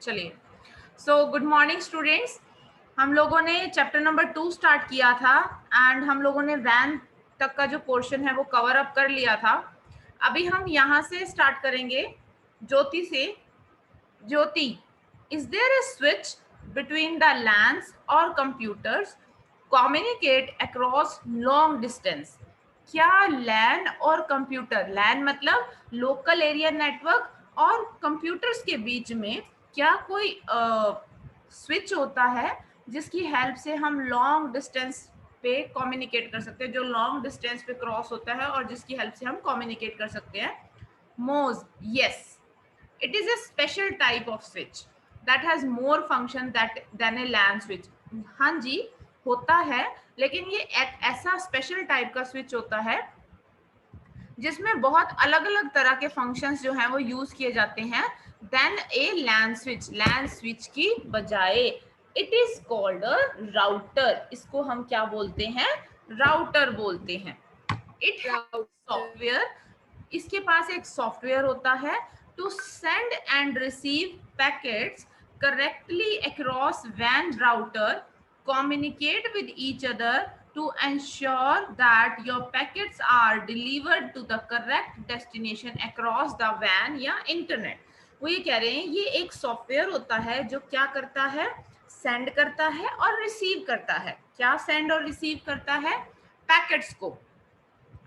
चलिए, so good morning students. हम लोगों ने चैप्टर नंबर 2 स्टार्ट किया था एंड हम लोगों ने वैन तक का जो पोर्शन है वो कवर अप कर लिया था। अभी हम यहाँ से स्टार्ट करेंगे ज्योति से। Jyoti, is there a switch between the LANs और computers communicate across long distance? क्या लैन और कंप्यूटर, लैन मतलब लोकल एरिया नेटवर्क, और कंप्यूटर्स के बीच में क्या कोई स्विच होता है जिसकी हेल्प से हम लॉन्ग डिस्टेंस पे कम्युनिकेट कर सकते हैं, जो लॉन्ग डिस्टेंस पे क्रॉस होता है और जिसकी हेल्प से हम कम्युनिकेट कर सकते हैं? मोज, yes, it is a special type of switch that has more function than a LAN switch। हाँ जी, होता है, लेकिन ये एक ऐसा स्पेशल टाइप का स्विच होता है जिसमें बहुत अलग अलग तरह के फंक्शंस जो हैं वो यूज किए जाते हैं देन ए लैन स्विच, लैन स्विच की बजाय। It is called a router. इसको हम क्या बोलते हैं? राउटर बोलते हैं। इट हैज सॉफ्टवेयर, इसके पास एक सॉफ्टवेयर होता है to send and receive packets correctly across वैन router communicate with each other to ensure that your packets are delivered to the correct destination across the WAN या internet. वो ये कह रहे हैं ये एक सॉफ्टवेयर होता है जो क्या करता है? सेंड करता है और रिसीव करता है। क्या सेंड और रिसीव करता है? पैकेट्स को।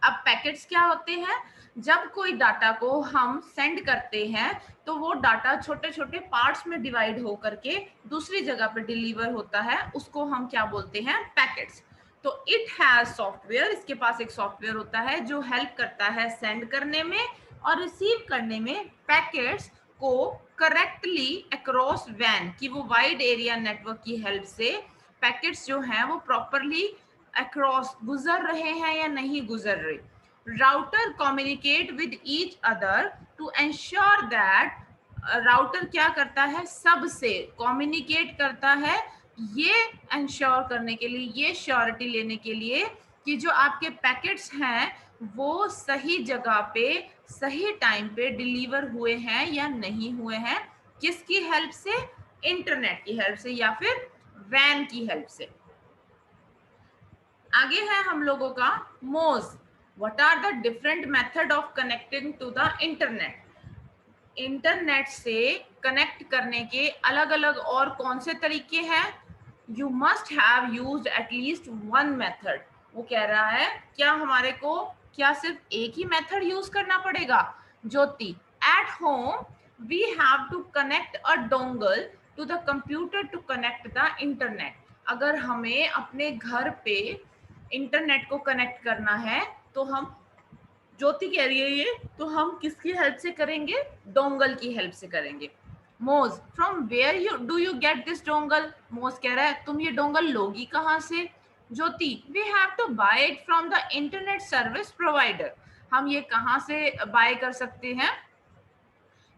अब पैकेट्स क्या होते हैं? जब कोई डाटा को हम सेंड करते हैं तो वो डाटा छोटे छोटे पार्ट्स में डिवाइड हो करके दूसरी जगह पे डिलीवर होता है, उसको हम क्या बोलते हैं? पैकेट्स। तो इट हैज सॉफ्टवेयर, इसके पास एक सॉफ्टवेयर होता है जो हेल्प करता है सेंड करने में और रिसीव करने में पैकेट्स को करेक्टली अक्रॉस वैन, की वो वाइड एरिया नेटवर्क की हेल्प से पैकेट्स जो हैं वो प्रॉपरली अक्रॉस गुजर रहे हैं या नहीं गुजर रहे। Router communicate with each other to ensure that, router क्या करता है? सबसे कम्युनिकेट करता है, ये एंश्योर करने के लिए, ये श्योरिटी लेने के लिए कि जो आपके पैकेट्स हैं वो सही जगह पे सही टाइम पे डिलीवर हुए हैं या नहीं हुए हैं। किसकी हेल्प से? इंटरनेट की हेल्प से या फिर वैन की हेल्प से। आगे है हम लोगों का मोज। What are the different method of connecting to the internet? Internet से कनेक्ट करने के अलग अलग और कौन से तरीके हैं? You must have used at least one method. वो कह रहा है क्या हमारे को क्या सिर्फ एक ही मेथड यूज करना पड़ेगा? Jyoti, at home we have to connect a dongle to the computer to connect the internet. अगर हमें अपने घर पे इंटरनेट को कनेक्ट करना है तो हम, ज्योति कह रही है ये, तो हम किसकी हेल्प से करेंगे? डोंगल की हेल्प से करेंगे। मोज, from where do you get this dongle? मोज कह रहा है तुम ये डोंगल लोगी कहाँ से? Jyoti, we have to buy it from the internet service provider. हम ये कहाँ से बाय कर सकते हैं?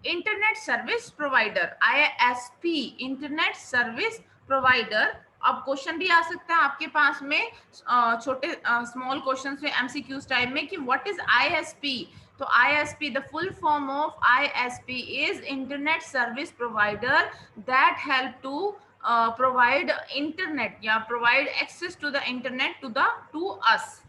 Internet service provider, ISP, internet service provider. अब क्वेश्चन भी आ सकता है आपके पास में छोटे स्मॉल क्वेश्चंस में MCQs टाइप में कि व्हाट इज ISP? तो ISP, the full form of ISP is internet service provider that help to provide internet या provide access to the internet to us.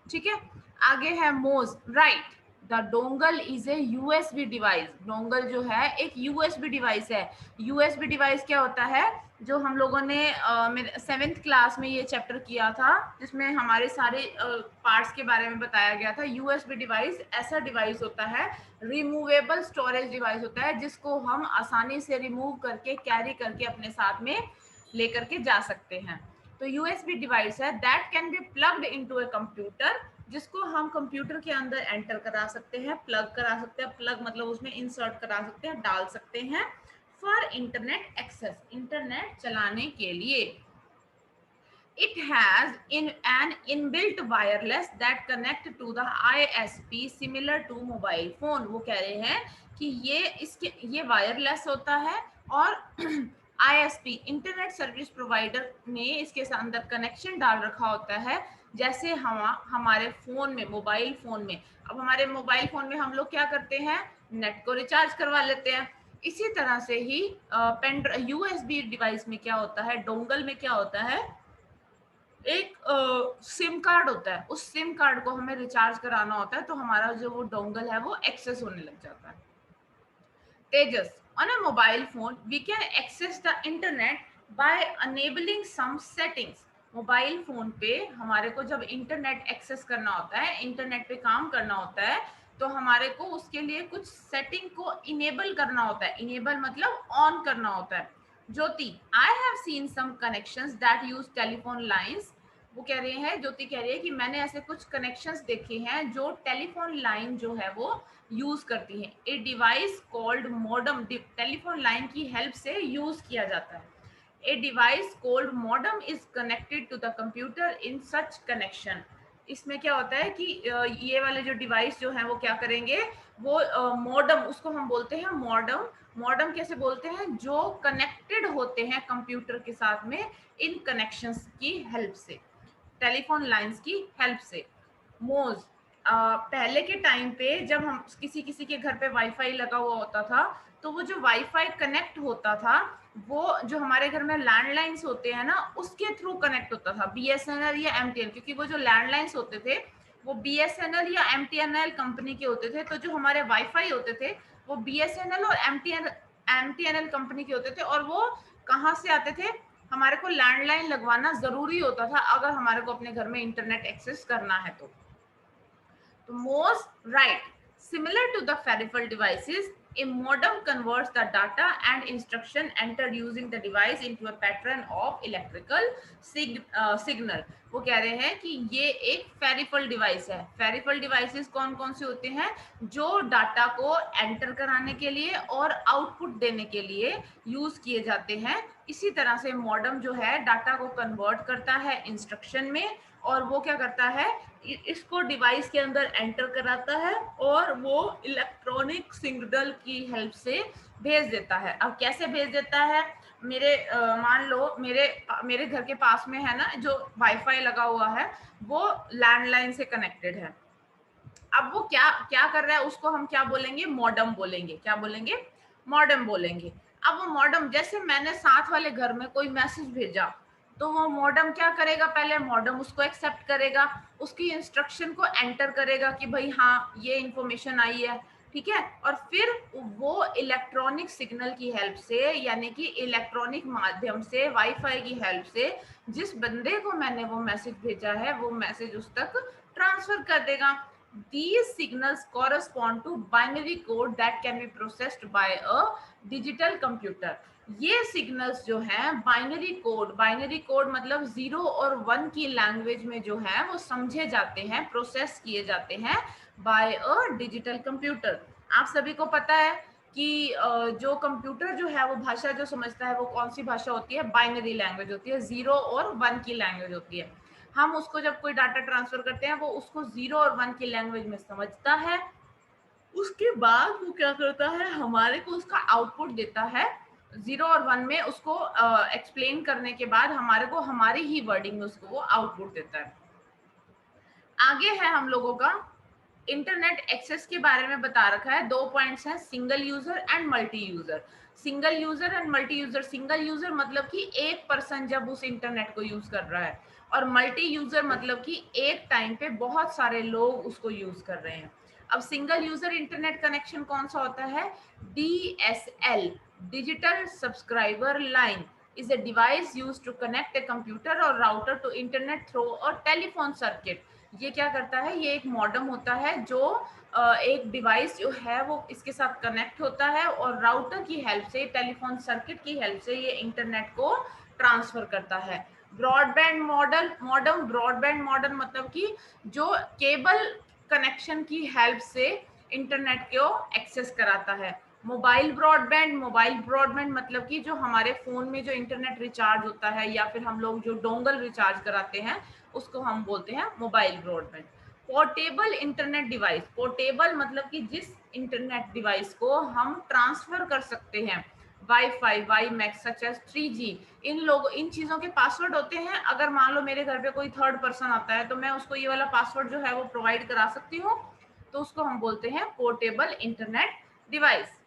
ठीक है, आगे है मोज, right, the dongle is a USB device. Dongle जो है एक USB डिवाइस है। USB डिवाइस क्या होता है? जो हम लोगों ने 7th क्लास में ये चैप्टर किया था जिसमें हमारे सारे पार्ट्स के बारे में बताया गया था। USB डिवाइस ऐसा डिवाइस होता है, रिमूवेबल स्टोरेज डिवाइस होता है जिसको हम आसानी से रिमूव करके कैरी करके अपने साथ में लेकर के जा सकते हैं। तो USB डिवाइस है that can be plugged into a computer, जिसको हम कंप्यूटर के अंदर एंटर करा सकते हैं, प्लग करा सकते हैं। प्लग मतलब उसमें इंसर्ट करा सकते हैं, डाल सकते हैं फॉर इंटरनेट एक्सेस, इंटरनेट चलाने के लिए। It has an inbuilt wireless that connect to the ISP similar to mobile phone। वो कह रहे हैं कि ये वायरलेस होता है और ISP, इंटरनेट सर्विस प्रोवाइडर ने इसके अंदर कनेक्शन डाल रखा होता है जैसे हमारे फोन में, मोबाइल फोन में। अब हमारे मोबाइल फोन में हम लोग क्या करते हैं? नेट को रिचार्ज करवा लेते हैं। इसी तरह से ही पेन यूएसबी डिवाइस में क्या होता है, डोंगल में क्या होता है, एक सिम कार्ड होता है, उस सिम कार्ड को हमें रिचार्ज कराना होता है, तो हमारा जो वो डोंगल है वो एक्सेस होने लग जाता है। तेजस, on a mobile phone we can access the internet by enabling some settings। Mobile phone पे हमारे को जब इंटरनेट एक्सेस करना होता है, इंटरनेट पे काम करना होता है, तो हमारे को उसके लिए कुछ सेटिंग को इनेबल करना होता है। इनेबल मतलब ऑन करना होता है। Jyoti, I have seen some connections that use telephone lines. वो कह रहे हैं, ज्योति कह रही है कि मैंने ऐसे कुछ कनेक्शंस देखे हैं जो टेलीफोन लाइन जो है वो यूज करती है। A device called modem, telephone line की हेल्प से यूज किया जाता है। A device called modem is connected to the computer in such connection. इसमें क्या होता है कि ये वाले जो डिवाइस जो है वो क्या करेंगे, वो मॉडम, उसको हम बोलते हैं मॉडम। मॉडम कैसे बोलते हैं, जो कनेक्टेड होते हैं कंप्यूटर के साथ में इन कनेक्शंस की हेल्प से, टेलीफोन लाइंस की हेल्प से। मोज, पहले के टाइम पे जब हम किसी किसी के घर पे वाईफाई लगा हुआ होता था, तो वो जो वाईफाई कनेक्ट होता था वो जो हमारे घर में लैंडलाइंस होते हैं ना, उसके थ्रू कनेक्ट होता था, बीएसएनएल या एमटीएन, क्योंकि वो जो लैंडलाइंस होते थे वो बीएसएनएल या एमटीएनएल कंपनी के होते थे। तो जो हमारे वाईफाई होते थे वो बीएसएनएल और एमटीएनएल कंपनी के होते थे। और वो कहाँ से आते थे, हमारे को लैंडलाइन लगवाना जरूरी होता था अगर हमारे को अपने घर में इंटरनेट एक्सेस करना है तो। Most right. Similar to the peripheral devices, a modem converts the data and instruction entered using the device into a pattern of electrical signal। वो कह रहे हैं कि ये एक फेरिफल डिवाइस है। फेरिफल डिवाइसेस कौन कौन से होते हैं, जो डाटा को एंटर कराने के लिए और आउटपुट देने के लिए यूज किए जाते हैं। इसी तरह से मॉडम जो है डाटा को कन्वर्ट करता है इंस्ट्रक्शन में, और वो क्या करता है, इसको डिवाइस के अंदर एंटर कराता है और वो इलेक्ट्रॉनिक सिग्नल की हेल्प से भेज देता है। अब कैसे भेज देता है, मेरे मान लो मेरे घर के पास में है ना जो वाईफाई लगा हुआ है, वो लैंडलाइन से कनेक्टेड है। अब वो क्या क्या कर रहा है, उसको हम क्या बोलेंगे, मॉडम बोलेंगे। क्या बोलेंगे, मॉडम बोलेंगे। अब वो मॉडम, जैसे मैंने साथ वाले घर में कोई मैसेज भेजा, तो वो मॉडम क्या करेगा, पहले मॉडम उसको एक्सेप्ट करेगा, उसकी इंस्ट्रक्शन को एंटर करेगा कि भाई हाँ ये इंफॉर्मेशन आई है, ठीक है। और फिर वो इलेक्ट्रॉनिक सिग्नल की हेल्प से, यानी कि इलेक्ट्रॉनिक माध्यम से, वाईफाई की हेल्प से, जिस बंदे को मैंने वो मैसेज भेजा है वो मैसेज उस तक ट्रांसफर कर देगा। These signals correspond to binary code that can be processed by a digital computer। ये सिग्नल्स जो हैं बाइनरी कोड मतलब 0 और 1 की लैंग्वेज में जो है वो समझे जाते हैं, प्रोसेस किए जाते हैं बाय अ डिजिटल कंप्यूटर। आप सभी को पता है कि जो कंप्यूटर जो है वो भाषा जो समझता है वो कौन सी भाषा होती है, बाइनरी लैंग्वेज होती है, 0 और 1 की लैंग्वेज होती है। हम उसको जब कोई डाटा ट्रांसफर करते हैं वो उसको 0 और 1 की लैंग्वेज में समझता है, उसके बाद वो क्या करता है, हमारे को उसका आउटपुट देता है। 0 और 1 में उसको एक्सप्लेन करने के बाद हमारे को हमारी ही वर्डिंग में उसको वो आउटपुट देता है। आगे है हम लोगों का इंटरनेट एक्सेस के बारे में बता रखा है। 2 पॉइंट्स हैं, single user and multi user. Single user and multi user, single user मतलब कि एक पर्सन जब उस इंटरनेट को यूज कर रहा है, और मल्टी यूजर मतलब कि एक टाइम पे बहुत सारे लोग उसको यूज कर रहे हैं। अब सिंगल यूजर इंटरनेट कनेक्शन कौन सा होता है, DSL, digital subscriber line, is a device used to connect a computer or router to internet through a telephone circuit। ये क्या करता है, ये एक मॉडम होता है जो एक डिवाइस जो है वो इसके साथ कनेक्ट होता है और राउटर की हेल्प से, टेलीफोन सर्किट की हेल्प से ये इंटरनेट को ट्रांसफर करता है। ब्रॉडबैंड मॉडम, ब्रॉडबैंड मॉडम मतलब कि जो केबल कनेक्शन की हेल्प से इंटरनेट को एक्सेस कराता है। मोबाइल ब्रॉडबैंड मतलब कि जो हमारे फोन में जो इंटरनेट रिचार्ज होता है या फिर हम लोग जो डोंगल रिचार्ज कराते हैं उसको हम बोलते हैं mobile broadband. Portable internet device, portable मतलब कि जिस इंटरनेट डिवाइस को हम ट्रांसफर कर सकते हैं, WiFi, WiMAX, such as 3G, इन चीजों के पासवर्ड होते हैं। अगर मान लो मेरे घर पे कोई थर्ड पर्सन आता है तो मैं उसको ये वाला पासवर्ड जो है वो प्रोवाइड करा सकती हूँ, तो उसको हम बोलते हैं portable internet device.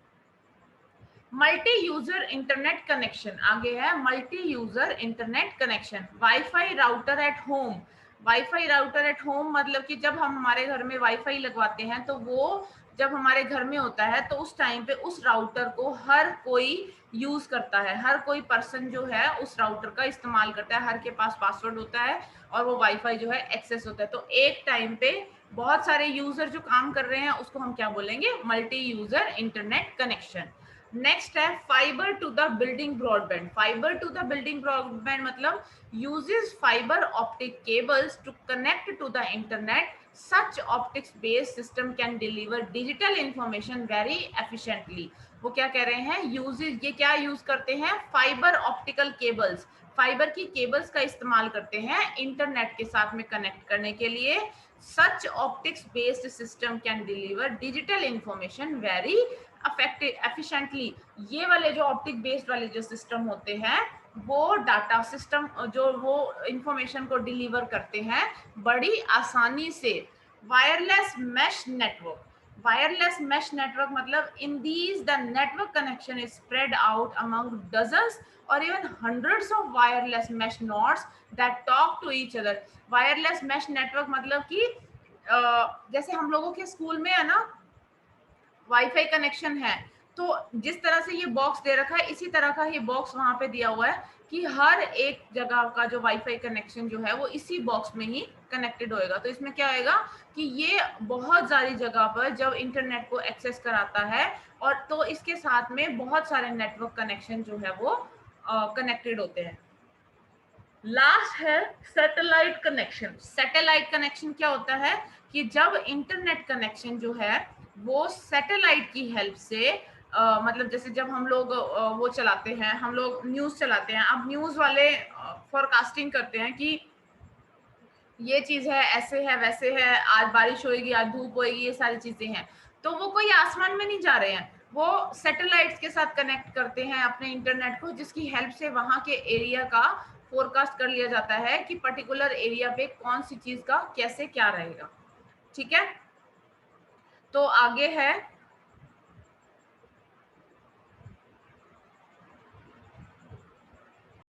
Multi user internet connection, आगे है multi user internet connection. Wifi router at home, wifi router at home मतलब कि जब हम हमारे घर में वाईफाई लगवाते हैं तो वो जब हमारे घर में होता है तो उस टाइम पे उस राउटर को हर कोई यूज करता है, हर कोई पर्सन जो है उस राउटर का इस्तेमाल करता है, हर के पास पासवर्ड होता है और वो वाईफाई जो है एक्सेस होता है। तो एक टाइम पे बहुत सारे यूजर जो काम कर रहे हैं उसको हम क्या बोलेंगे, multi user internet connection. Next है fibre to the building broadband. Fibre to the building broadband मतलब uses fiber optic cables to connect to the internet. Such optics based system can deliver digital information very efficiently. वो क्या कह रहे हैं, uses, ये क्या use करते हैं, फाइबर ऑप्टिकल केबल्स, फाइबर की केबल्स का इस्तेमाल करते हैं इंटरनेट के साथ में कनेक्ट करने के लिए। Such optics based system can deliver digital information very efficiently. ये वाले जो ऑप्टिक बेस्ड वाले जो सिस्टम होते हैं वो डाटा सिस्टम जो वो इंफॉर्मेशन को डिलीवर करते हैं बड़ी आसानी से। Wireless mesh network, wireless mesh network मतलब in these the network connection is spread out among dozens और even hundreds of wireless mesh nodes that talk to each other. Wireless mesh network मतलब कि जैसे हम लोगों के स्कूल में है ना वाईफाई कनेक्शन है, तो जिस तरह से ये बॉक्स दे रखा है इसी तरह का ही बॉक्स वहां पे दिया हुआ है कि हर एक जगह का जो वाईफाई कनेक्शन जो है वो इसी बॉक्स में ही कनेक्टेड होएगा। तो इसमें क्या होएगा कि ये बहुत सारी जगह पर जब इंटरनेट को एक्सेस कराता है और तो इसके साथ में बहुत सारे नेटवर्क कनेक्शन जो है वो कनेक्टेड होते हैं। लास्ट है सैटेलाइट कनेक्शन। सैटेलाइट कनेक्शन क्या होता है कि जब इंटरनेट कनेक्शन जो है वो सैटेलाइट की हेल्प से मतलब जैसे जब हम लोग वो चलाते हैं, हम लोग न्यूज चलाते हैं, अब न्यूज वाले फोरकास्टिंग करते हैं कि ये चीज है, ऐसे है, वैसे है, आज बारिश होएगी, आज धूप होएगी, ये सारी चीजें हैं। तो वो कोई आसमान में नहीं जा रहे हैं, वो सैटेलाइट्स के साथ कनेक्ट करते हैं अपने इंटरनेट को, जिसकी हेल्प से वहां के एरिया का फोरकास्ट कर लिया जाता है कि पर्टिकुलर एरिया पे कौन सी चीज का कैसे क्या रहेगा। ठीक है, तो आगे है